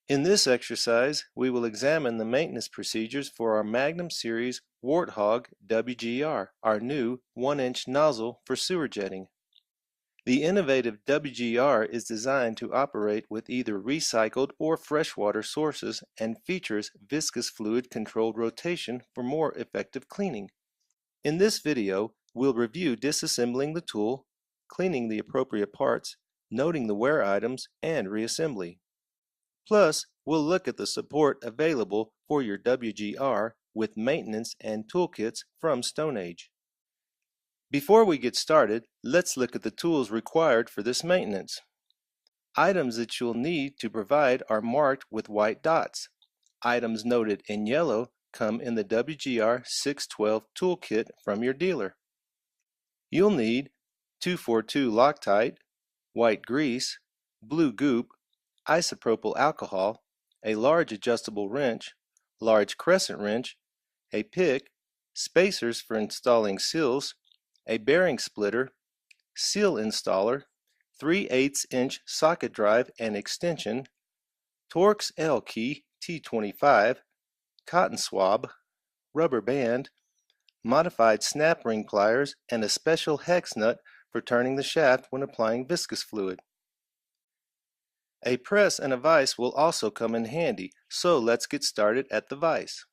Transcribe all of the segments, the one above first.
In this exercise, we will examine the maintenance procedures for our Magnum Series Warthog WGR, our new 1-inch nozzle for sewer jetting. The innovative WGR is designed to operate with either recycled or freshwater sources and features viscous fluid controlled rotation for more effective cleaning. In this video, we'll review disassembling the tool, cleaning the appropriate parts, noting the wear items, and reassembly. Plus, we'll look at the support available for your WGR with maintenance and toolkits from StoneAge. Before we get started, let's look at the tools required for this maintenance. Items that you'll need to provide are marked with white dots. Items noted in yellow come in the WGR 612 toolkit from your dealer. You'll need 242 Loctite, white grease, blue goop, isopropyl alcohol, a large adjustable wrench, large crescent wrench, a pick, spacers for installing seals, a bearing splitter, seal installer, 3/8-inch socket drive and extension, Torx L key T25, cotton swab, rubber band, modified snap ring pliers, and a special hex nut for turning the shaft when applying viscous fluid. A press and a vise will also come in handy, so let's get started at the vise.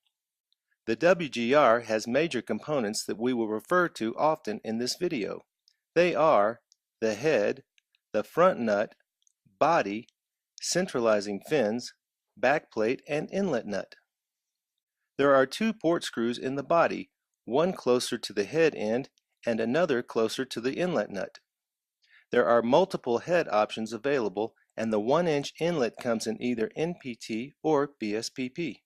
The WGR has major components that we will refer to often in this video. They are the head, the front nut, body, centralizing fins, backplate, and inlet nut. There are two port screws in the body, one closer to the head end and another closer to the inlet nut. There are multiple head options available, and the 1-inch inlet comes in either NPT or BSPP.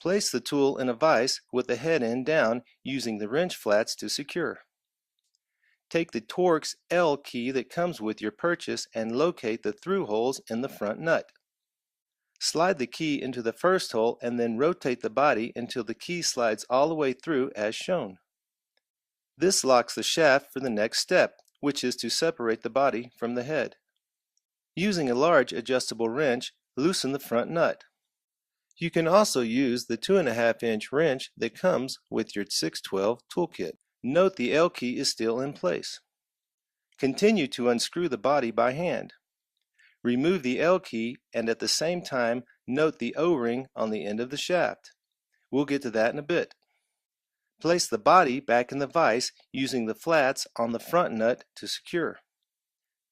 Place the tool in a vise with the head end down using the wrench flats to secure. Take the Torx L key that comes with your purchase and locate the through holes in the front nut. Slide the key into the first hole and then rotate the body until the key slides all the way through as shown. This locks the shaft for the next step, which is to separate the body from the head. Using a large adjustable wrench, loosen the front nut. You can also use the 2.5-inch wrench that comes with your 612 toolkit. Note the L key is still in place. Continue to unscrew the body by hand. Remove the L key and at the same time note the O-ring on the end of the shaft. We'll get to that in a bit. Place the body back in the vise using the flats on the front nut to secure.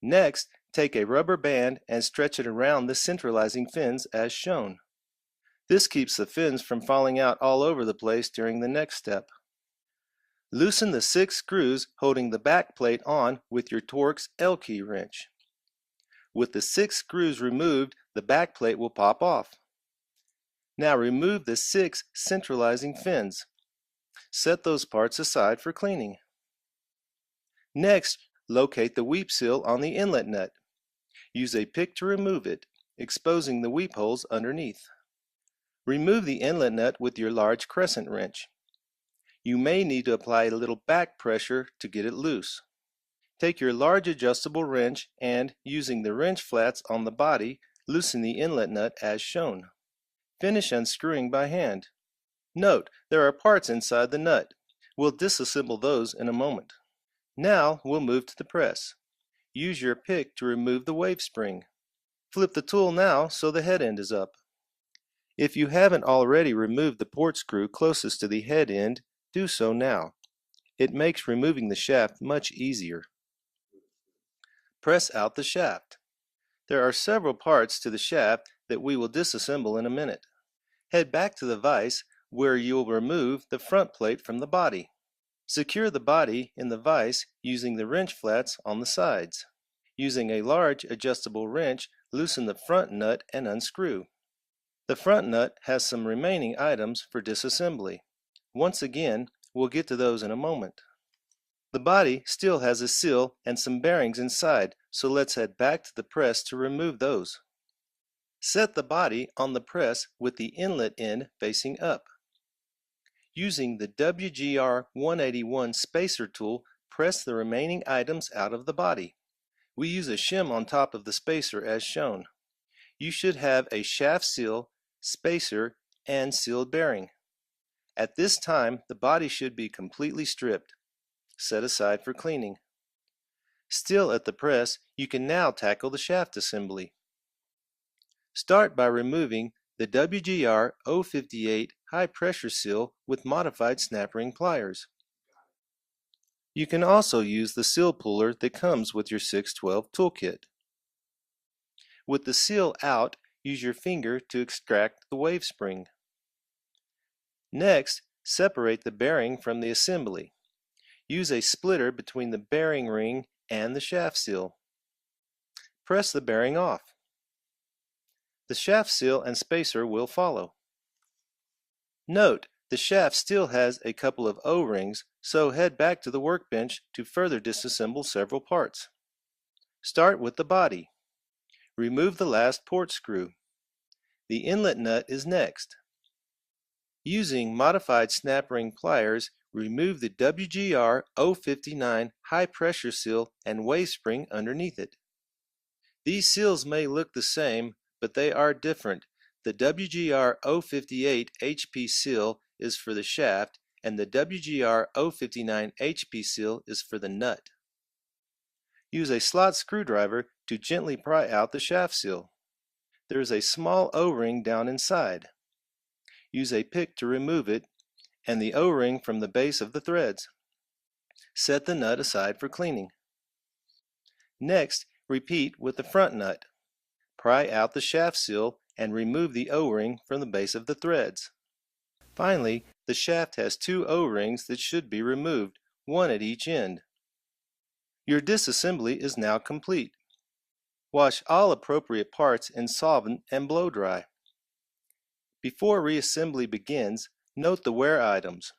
Next, take a rubber band and stretch it around the centralizing fins as shown. This keeps the fins from falling out all over the place during the next step. Loosen the 6 screws holding the back plate on with your Torx L key wrench. With the 6 screws removed, the back plate will pop off. Now remove the 6 centralizing fins. Set those parts aside for cleaning. Next, locate the weep seal on the inlet nut. Use a pick to remove it, exposing the weep holes underneath. Remove the inlet nut with your large crescent wrench. You may need to apply a little back pressure to get it loose. Take your large adjustable wrench and, using the wrench flats on the body, loosen the inlet nut as shown. Finish unscrewing by hand. Note, there are parts inside the nut. We'll disassemble those in a moment. Now we'll move to the press. Use your pick to remove the wave spring. Flip the tool now so the head end is up. If you haven't already removed the port screw closest to the head end, do so now. It makes removing the shaft much easier. Press out the shaft. There are several parts to the shaft that we will disassemble in a minute. Head back to the vise where you'll remove the front plate from the body. Secure the body in the vise using the wrench flats on the sides. Using a large adjustable wrench, loosen the front nut and unscrew. The front nut has some remaining items for disassembly. Once again, we'll get to those in a moment. The body still has a seal and some bearings inside, so let's head back to the press to remove those. Set the body on the press with the inlet end facing up. Using the WGR 181 spacer tool, press the remaining items out of the body. We use a shim on top of the spacer as shown. you should have a shaft seal, spacer, and sealed bearing. At this time, the body should be completely stripped, set aside for cleaning. Still at the press, you can now tackle the shaft assembly. Start by removing the WGR 058 high pressure seal with modified snap ring pliers. You can also use the seal puller that comes with your 612 toolkit. With the seal out, use your finger to extract the wave spring. Next, separate the bearing from the assembly. Use a splitter between the bearing ring and the shaft seal. Press the bearing off. The shaft seal and spacer will follow. Note, the shaft still has a couple of O-rings, so head back to the workbench to further disassemble several parts. Start with the body. Remove the last port screw. The inlet nut is next. Using modified snap ring pliers, remove the WGR 059 high pressure seal and wave spring underneath it. These seals may look the same, but they are different. The WGR 058 HP seal is for the shaft, and the WGR 059 HP seal is for the nut. Use a slot screwdriver to gently pry out the shaft seal. There is a small O-ring down inside. Use a pick to remove it, and the O-ring from the base of the threads. Set the nut aside for cleaning. Next, repeat with the front nut. Pry out the shaft seal and remove the O-ring from the base of the threads. Finally, the shaft has two O-rings that should be removed, one at each end. Your disassembly is now complete. Wash all appropriate parts in solvent and blow dry. Before reassembly begins, note the wear items.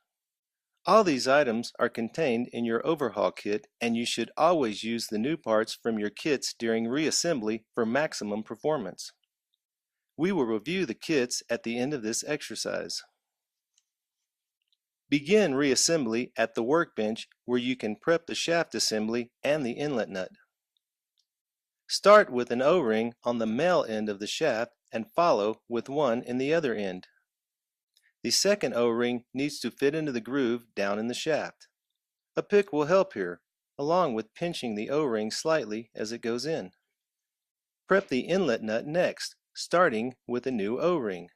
All these items are contained in your overhaul kit, and you should always use the new parts from your kits during reassembly for maximum performance. We will review the kits at the end of this exercise. Begin reassembly at the workbench where you can prep the shaft assembly and the inlet nut. Start with an O-ring on the male end of the shaft and follow with one in the other end. The second O-ring needs to fit into the groove down in the shaft. A pick will help here, along with pinching the O-ring slightly as it goes in. Prep the inlet nut next, starting with a new O-ring.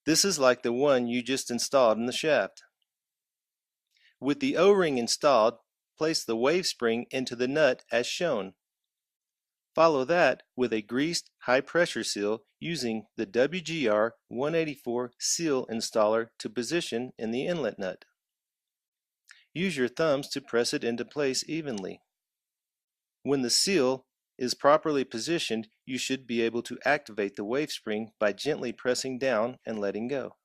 This is like the one you just installed in the shaft. With the O-ring installed, place the wave spring into the nut as shown. Follow that with a greased high pressure seal using the WGR 184 seal installer to position in the inlet nut. Use your thumbs to press it into place evenly. When the seal is properly positioned, you should be able to activate the wave spring by gently pressing down and letting go.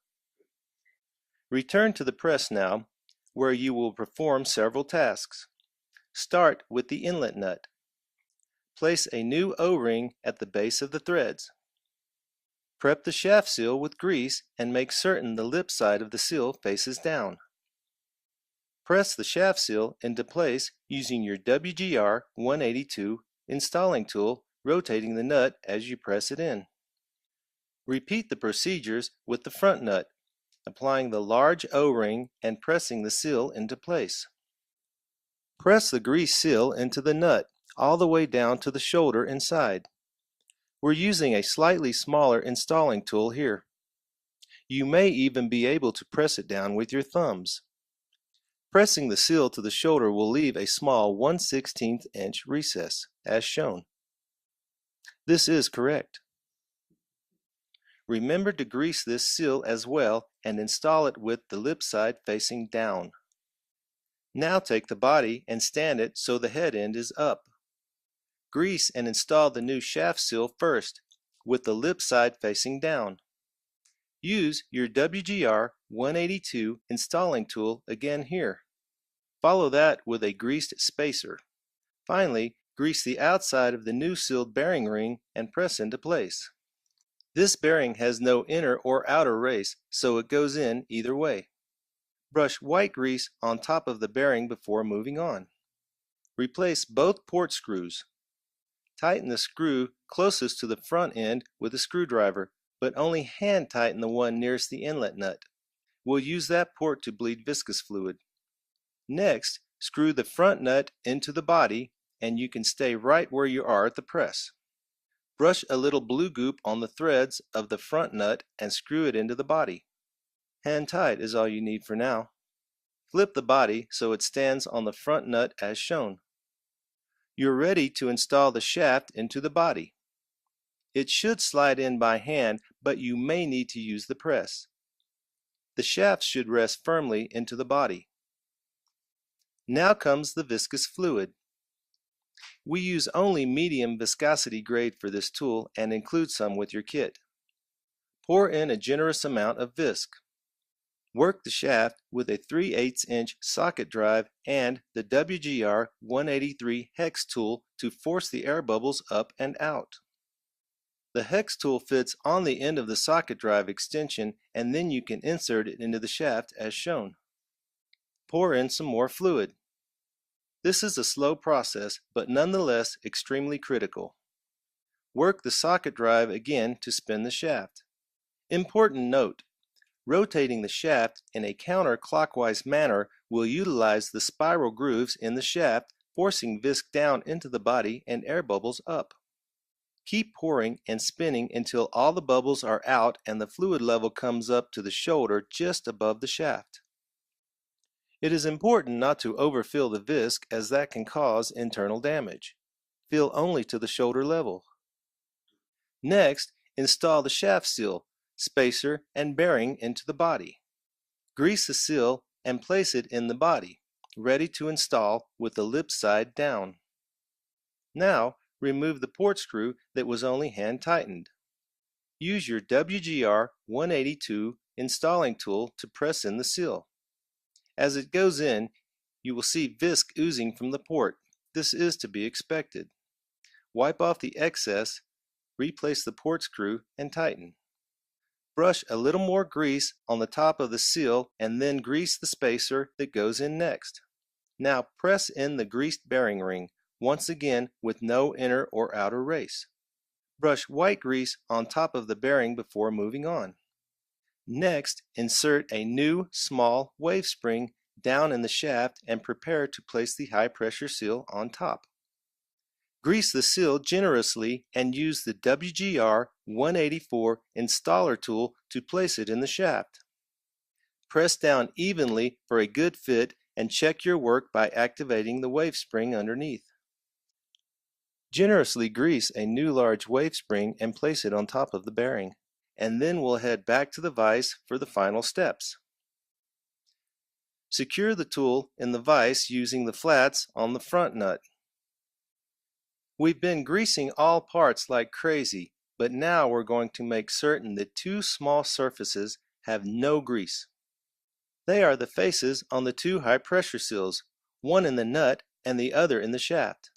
Return to the press now, where you will perform several tasks. Start with the inlet nut. Place a new O-ring at the base of the threads. Prep the shaft seal with grease and make certain the lip side of the seal faces down. Press the shaft seal into place using your WGR 182 installing tool, rotating the nut as you press it in. Repeat the procedures with the front nut, applying the large O-ring and pressing the seal into place. Press the grease seal into the nut all the way down to the shoulder inside. We're using a slightly smaller installing tool here. You may even be able to press it down with your thumbs. Pressing the seal to the shoulder will leave a small 1/16 inch recess, as shown. This is correct. Remember to grease this seal as well and install it with the lip side facing down. Now take the body and stand it so the head end is up. Grease and install the new shaft seal first, with the lip side facing down. Use your WGR 182 installing tool again here. Follow that with a greased spacer. Finally, grease the outside of the new sealed bearing ring and press into place. This bearing has no inner or outer race, so it goes in either way. Brush white grease on top of the bearing before moving on. Replace both port screws. Tighten the screw closest to the front end with a screwdriver, but only hand tighten the one nearest the inlet nut. We'll use that port to bleed viscous fluid. Next, screw the front nut into the body, and you can stay right where you are at the press. Brush a little blue goop on the threads of the front nut and screw it into the body. Hand tight is all you need for now. Flip the body so it stands on the front nut as shown. You're ready to install the shaft into the body. It should slide in by hand, but you may need to use the press. The shaft should rest firmly into the body. Now comes the viscous fluid. We use only medium viscosity grade for this tool and include some with your kit. Pour in a generous amount of visc. Work the shaft with a 3/8 inch socket drive and the WGR 183 hex tool to force the air bubbles up and out. The hex tool fits on the end of the socket drive extension, and then you can insert it into the shaft as shown. Pour in some more fluid. This is a slow process, but nonetheless extremely critical. Work the socket drive again to spin the shaft. Important note: rotating the shaft in a counterclockwise manner will utilize the spiral grooves in the shaft, forcing visc down into the body and air bubbles up. Keep pouring and spinning until all the bubbles are out and the fluid level comes up to the shoulder just above the shaft. It is important not to overfill the visc, as that can cause internal damage. Fill only to the shoulder level. Next, install the shaft seal, spacer, and bearing into the body. Grease the seal and place it in the body, ready to install with the lip side down. Now, remove the port screw that was only hand tightened. Use your WGR 182 installing tool to press in the seal. As it goes in, you will see visc oozing from the port. This is to be expected. Wipe off the excess, replace the port screw, and tighten. Brush a little more grease on the top of the seal and then grease the spacer that goes in next. Now press in the greased bearing ring, once again with no inner or outer race. Brush white grease on top of the bearing before moving on. Next, insert a new small wave spring down in the shaft and prepare to place the high pressure seal on top. Grease the seal generously and use the WGR 184 installer tool to place it in the shaft. Press down evenly for a good fit and check your work by activating the wave spring underneath. Generously grease a new large wave spring and place it on top of the bearing, and then we'll head back to the vise for the final steps. Secure the tool in the vise using the flats on the front nut. We've been greasing all parts like crazy, but now we're going to make certain that two small surfaces have no grease. They are the faces on the two high pressure seals, one in the nut and the other in the shaft.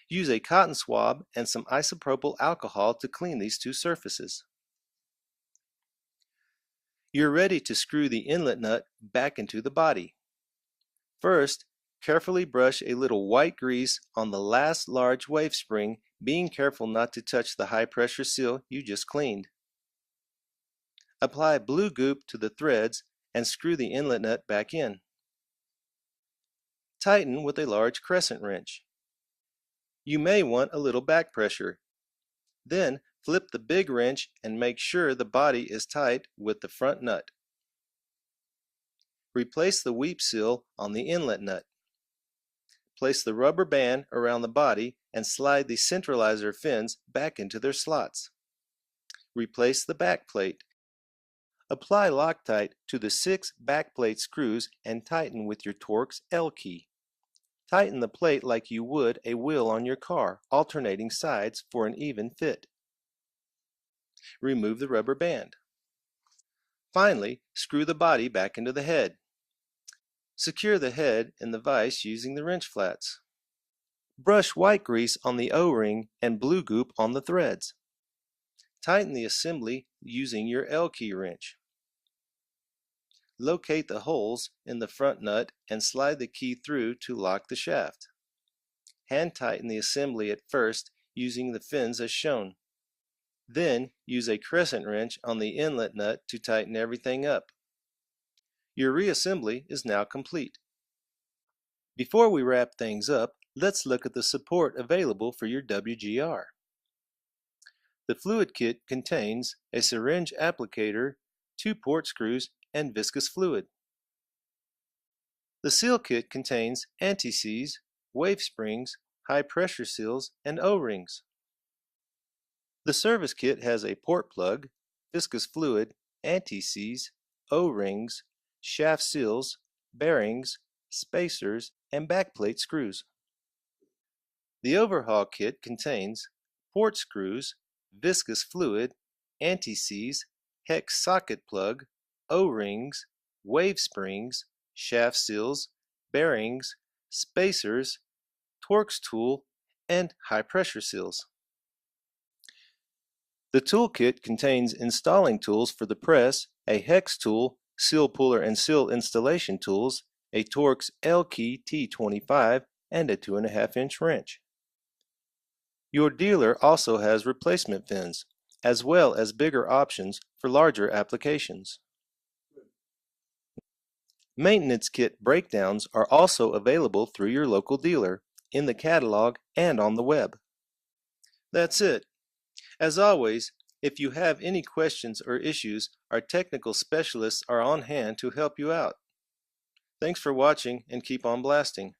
Use a cotton swab and some isopropyl alcohol to clean these two surfaces. You're ready to screw the inlet nut back into the body. First, carefully brush a little white grease on the last large wave spring, being careful not to touch the high pressure seal you just cleaned. Apply blue goop to the threads and screw the inlet nut back in. Tighten with a large crescent wrench. You may want a little back pressure. Then flip the big wrench and make sure the body is tight with the front nut. Replace the weep seal on the inlet nut. Place the rubber band around the body and slide the centralizer fins back into their slots. Replace the back plate. Apply Loctite to the 6 back plate screws and tighten with your Torx L key. Tighten the plate like you would a wheel on your car, alternating sides for an even fit. Remove the rubber band. Finally, screw the body back into the head. Secure the head in the vise using the wrench flats. Brush white grease on the O-ring and blue goop on the threads. Tighten the assembly using your L key wrench. Locate the holes in the front nut and slide the key through to lock the shaft. Hand tighten the assembly at first using the fins as shown. Then use a crescent wrench on the inlet nut to tighten everything up. Your reassembly is now complete. Before we wrap things up, let's look at the support available for your WGR. The fluid kit contains a syringe applicator, 2 port screws, and viscous fluid. The seal kit contains anti-seize, wave springs, high pressure seals, and O-rings. The service kit has a port plug, viscous fluid, anti-seize, O-rings, shaft seals, bearings, spacers, and backplate screws. The overhaul kit contains port screws, viscous fluid, anti-seize, hex socket plug, O-rings, wave springs, shaft seals, bearings, spacers, Torx tool, and high pressure seals. The toolkit contains installing tools for the press, a hex tool, seal puller and seal installation tools, a Torx L-key T25, and a 2.5-inch wrench. Your dealer also has replacement fins, as well as bigger options for larger applications. Maintenance kit breakdowns are also available through your local dealer, in the catalog, and on the web. That's it. As always, if you have any questions or issues, our technical specialists are on hand to help you out. Thanks for watching and keep on blasting.